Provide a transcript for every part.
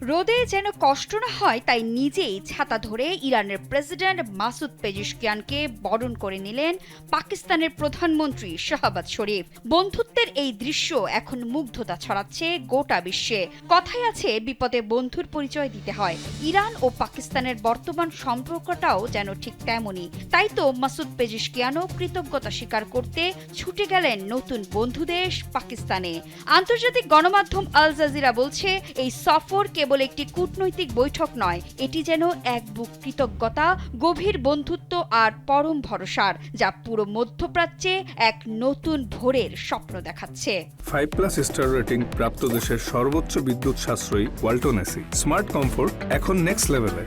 রোদে যেন কষ্ট না হয় তাই নিজেই ছাতা ধরে ইরানের প্রেসিডেন্ট মাসুদ পেজিশকিয়ানকে বরণ করে নিলেন পাকিস্তানের প্রধানমন্ত্রী শাহবাজ শরীফ। বন্ধুত্বের এই দৃশ্য এখন মুগ্ধতা ছড়াচ্ছে গোটা বিশ্বে। কথায় আছে, বিপদে বন্ধুর পরিচয় দিতে হয়। ইরান ও পাকিস্তানের বর্তমান সম্পর্কটাও যেন ঠিক তেমনই। তাই তো মাসুদ পেজিশকিয়ানও কৃতজ্ঞতা স্বীকার করতে ছুটে গেলেন নতুন বন্ধুদেশ পাকিস্তানে। আন্তর্জাতিক গণমাধ্যম আল জাজিরা বলছে, এই সফর কেবল একটি কূটনৈতিক বৈঠক নয়, এটি যেন এক বুক কৃতজ্ঞতা, গভীর বন্ধুত্ব আর পরম ভরসার, যা পুরো মধ্যপ্রাচ্যে এক নতুন ভোরের স্বপ্ন দেখাচ্ছে। 5+ স্টার রেটিং প্রাপ্ত দেশের সর্বোচ্চ বিদ্যুৎ সাশ্রয়ী ওয়ালটন এসি। স্মার্ট কমফোর্ট এখন নেক্সট লেভেলে।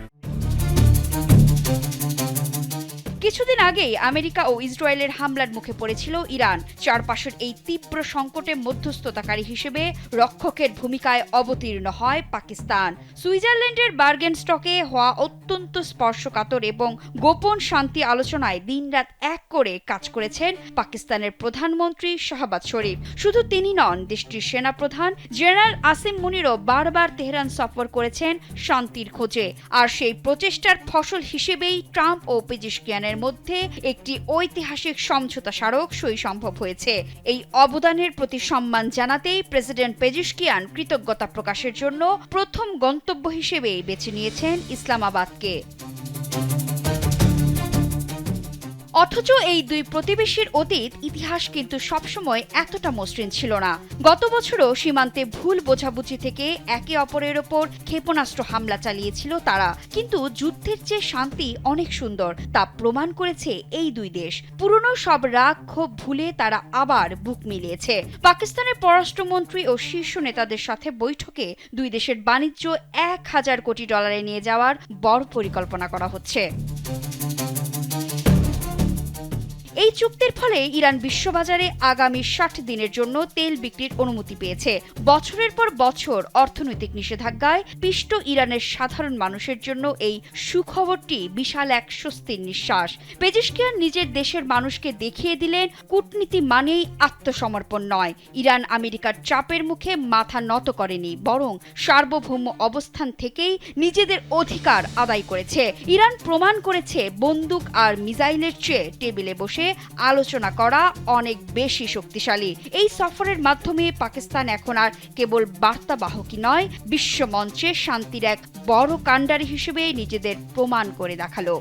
কিছুদিন আগেই আমেরিকা ও ইসরায়েলের হামলার মুখে পড়েছিল ইরান। চারপাশের এই তীব্র সংকটে মধ্যস্থতাকারী হিসেবে রক্ষকের ভূমিকায় অবতীর্ণ হয় পাকিস্তান। সুইজারল্যান্ডের বার্গেনস্টকে হওয়া অত্যন্ত স্পর্শকাতর এবং গোপন শান্তি আলোচনায় দিনরাত এক করে কাজ করেছেন পাকিস্তানের প্রধানমন্ত্রী শাহবাজ শরীফ। শুধু তিনি নন, দেশটির সেনাপ্রধান জেনারেল আসিম মুনিরও বারবার তেহরান সফর করেছেন শান্তির খোঁজে। আর সেই প্রচেষ্টার ফসল হিসেবেই ট্রাম্প ও পেজিশকিয়ানের মধ্যে একটি ঐতিহাসিক সমঝোতা স্মারক সই সম্ভব হয়েছে। এই অবদানের প্রতি সম্মান জানাতেই প্রেসিডেন্ট পেজিশকিয়ান কৃতজ্ঞতা প্রকাশের জন্য প্রথম গন্তব্য হিসেবে বেছে নিয়েছেন ইসলামাবাদকে। অথচ এই দুই প্রতিবেশীর অতীত ইতিহাস কিন্তু সবসময় এতটা মসৃণ ছিল না। গত বছরও সীমান্তে ভুল বোঝাবুঝি থেকে একে অপরের ওপর ক্ষেপণাস্ত্র হামলা চালিয়েছিল তারা। কিন্তু যুদ্ধের চেয়ে শান্তি অনেক সুন্দর, তা প্রমাণ করেছে এই দুই দেশ। পুরনো সব রাগ ক্ষোভ ভুলে তারা আবার বুক মিলিয়েছে। পাকিস্তানের পররাষ্ট্রমন্ত্রী ও শীর্ষ নেতাদের সাথে বৈঠকে দুই দেশের বাণিজ্য $1000 কোটি নিয়ে যাওয়ার বড় পরিকল্পনা করা হচ্ছে। এই চুক্তির ফলে ইরান বিশ্ববাজারে আগামী 60 দিনের জন্য তেল বিক্রির অনুমতি পেয়েছে। বছরের পর বছর অর্থনৈতিক নিষেধাজ্ঞায় পিষ্ট ইরানের সাধারণ মানুষের জন্য এই সুখবরটি বিশাল এক স্বস্তির নিঃশ্বাস। পেজিশকিয়ান নিজের দেশের মানুষকে দেখিয়ে দিলেন, কূটনীতি মানেই আত্মসমর্পণ নয়। ইরান আমেরিকার চাপের মুখে মাথা নত করেনি, বরং সার্বভৌম অবস্থান থেকেই নিজেদের অধিকার আদায় করেছে। ইরান প্রমাণ করেছে বন্দুক আর মিসাইলের চেয়ে টেবিলে বসে আলোচনা করা অনেক বেশি শক্তিশালী। এই সফরের মাধ্যমে পাকিস্তান এখন আর কেবল বার্তাবাহকই নয়, বিশ্বমঞ্চে শান্তির এক বড় কাণ্ডারি হিসেবে নিজেদের প্রমাণ করে দেখালো।